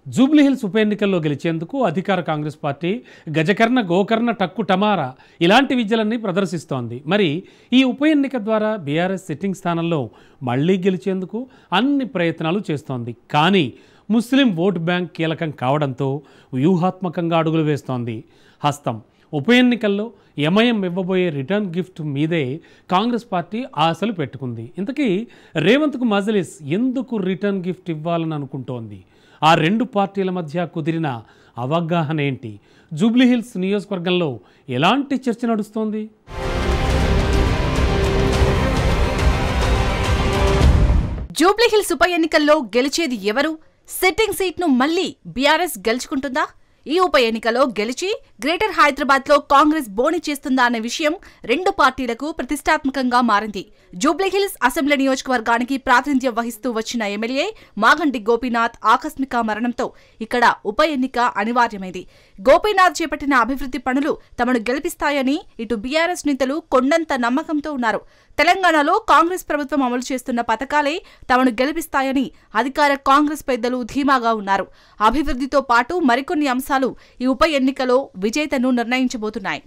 జూబ్లీహిల్స్ ఉప ఎన్నికల్లో గెలిచేందుకు అధికార కాంగ్రెస్ పార్టీ గజకర్ణ గోకర్ణ టక్కు టమారా ఇలాంటి విద్యలన్నీ ప్రదర్శిస్తోంది. మరి ఈ ఉప ఎన్నిక ద్వారా బీఆర్ఎస్ సిట్టింగ్ స్థానంలో మళ్లీ గెలిచేందుకు అన్ని ప్రయత్నాలు చేస్తోంది. కానీ ముస్లిం ఓటు బ్యాంక్ కీలకం కావడంతో వ్యూహాత్మకంగా అడుగులు వేస్తోంది. హస్తం ఉప ఎన్నికల్లో ఎంఐఎం ఇవ్వబోయే రిటర్న్ గిఫ్ట్ మీదే కాంగ్రెస్ పార్టీ ఆశలు పెట్టుకుంది. ఇంతకీ రేవంత్కు మజ్లిస్ ఎందుకు రిటర్న్ గిఫ్ట్ ఇవ్వాలని అనుకుంటోంది? ఆ రెండు పార్టీల మధ్య కుదిరిన అవగాహన ఏంటి? జూబ్లీహిల్స్ నియోజకవర్గంలో ఎలాంటి చర్చ నడుస్తోంది? జూబ్లీహిల్స్ ఉప ఎన్నికల్లో గెలిచేది ఎవరు? సిట్టింగ్ సీట్ను మళ్లీ బీఆర్ఎస్ గెలుచుకుంటుందా? ఈ ఉప ఎన్నికలో గెలిచి గ్రేటర్ హైదరాబాద్లో కాంగ్రెస్ బోని చేస్తుందా అనే విషయం రెండు పార్టీలకు ప్రతిష్టాత్మకంగా మారింది. జూబ్లీహిల్స్ అసెంబ్లీ నియోజకవర్గానికి ప్రాతినిధ్యం వహిస్తూ వచ్చిన ఎమ్మెల్యే మాగంటి గోపీనాథ్ ఆకస్మిక మరణంతో ఇక్కడ ఉప ఎన్నిక అనివార్యమైంది. గోపీనాథ్ చేపట్టిన అభివృద్ధి పనులు తమను గెలిపిస్తాయని ఇటు బీఆర్ఎస్ నేతలు కొండంత నమ్మకంతో ఉన్నారు. తెలంగాణలో కాంగ్రెస్ ప్రభుత్వం అమలు చేస్తున్న పథకాలే తమను గెలిపిస్తాయని అధికార కాంగ్రెస్ పెద్దలు ధీమాగా ఉన్నారు. అభివృద్ధితో పాటు మరికొన్ని అంశాలు ఈ ఉప ఎన్నికలో విజేతను నిర్ణయించబోతున్నాయి.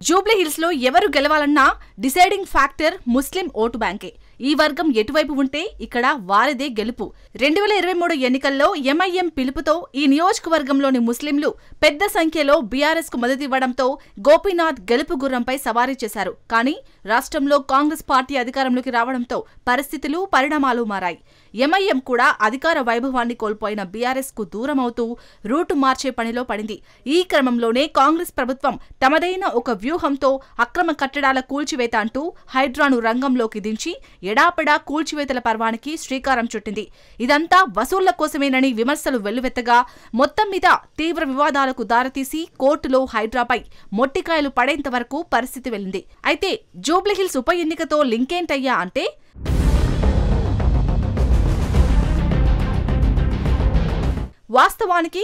జూబ్లీహిల్స్ లో ఎవరు గెలవాలన్నా డిసైడింగ్ ఫ్యాక్టర్ ముస్లిం ఓటు బ్యాంకే. ఈ వర్గం ఎటువైపు ఉంటే ఇక్కడ వారిదే గెలుపు. 2023 ఎన్నికల్లో ఎంఐఎం పిలుపుతో ఈ నియోజకవర్గంలోని ముస్లింలు పెద్ద సంఖ్యలో బీఆర్ఎస్ కు మద్దతివ్వడంతో గోపీనాథ్ గెలుపు గుర్రంపై సవారీ చేశారు. కానీ రాష్ట్రంలో కాంగ్రెస్ పార్టీ అధికారంలోకి రావడంతో పరిస్థితులు పరిణామాలు మారాయి. ఎంఐఎం కూడా అధికార వైభవాన్ని కోల్పోయిన బీఆర్ఎస్ కు దూరమవుతూ రూటు మార్చే పనిలో పడింది. ఈ క్రమంలోనే కాంగ్రెస్ ప్రభుత్వం తమదైన ఒక వ్యూహంతో అక్రమ కట్టడాల కూల్చివేత అంటూ హైడ్రాను రంగంలోకి దించి ఎడాపెడా కూల్చివేతల పర్వానికి శ్రీకారం చుట్టింది. ఇదంతా వసూళ్ల కోసమేనని విమర్శలు వెల్లువెత్తగా మొత్తం మీద తీవ్ర వివాదాలకు దారితీసి కోర్టులో హైడ్రాపై మొట్టికాయలు పడేంత వరకు పరిస్థితి వెళ్ళింది. అయితే జూబ్లీహిల్స్ ఉప ఎన్నికతో లింకేంటయ్యా అంటే వాస్తవానికి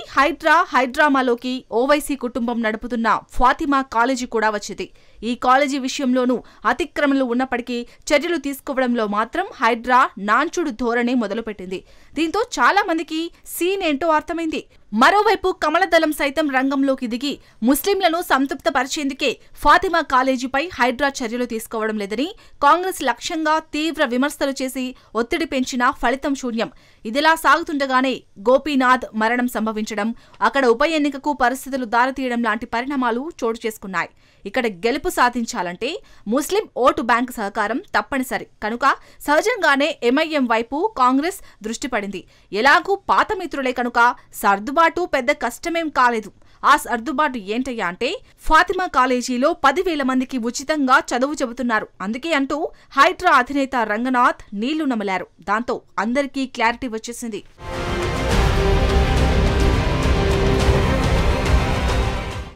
హైడ్రామాలోకి ఓవైసీ కుటుంబం నడుపుతున్న ఫాతిమా కాలేజీ కూడా వచ్చింది. ఈ కాలేజీ విషయంలోనూ అతిక్రమణలు ఉన్నప్పటికీ చర్యలు తీసుకోవడంలో మాత్రం హైడ్రా నాంచుడు ధోరణి మొదలుపెట్టింది. దీంతో చాలా మందికి సీన్ ఏంటో అర్థమైంది. మరోవైపు కమలదళం సైతం రంగంలోకి దిగి ముస్లింలను సంతృప్తపరిచేందుకే ఫాతిమా కాలేజీపై హైడ్రా చర్యలు తీసుకోవడం లేదని కాంగ్రెస్ లక్ష్యంగా తీవ్ర విమర్శలు చేసి ఒత్తిడి పెంచినా ఫలితం శూన్యం. ఇదిలా సాగుతుండగానే గోపీనాథ్ మరణం సంభవించడం, అక్కడ ఉప ఎన్నికకు పరిస్థితులు దారితీయడం లాంటి పరిణామాలు చోటు చేసుకున్నాయి. ఇక్కడ గెలుపు సాధించాలంటే ముస్లిం ఓటు బ్యాంకు సహకారం తప్పనిసరి కనుక సహజంగానే ఎంఐఎం వైపు కాంగ్రెస్ దృష్టి పడింది. ఎలాగూ పాత మిత్రులే కనుక సర్దుబాటు పెద్ద కష్టమేం కాలేదు. ఆ సర్దుబాటు ఏంటయ్యా అంటే ఫాతిమా కాలేజీలో 10,000 మందికి ఉచితంగా చదువు చెబుతున్నారు. అందుకే అంటూ హైడ్రా అధినేత రంగనాథ్ నీళ్లు నమలారు. దాంతో అందరికీ క్లారిటీ వచ్చేసింది.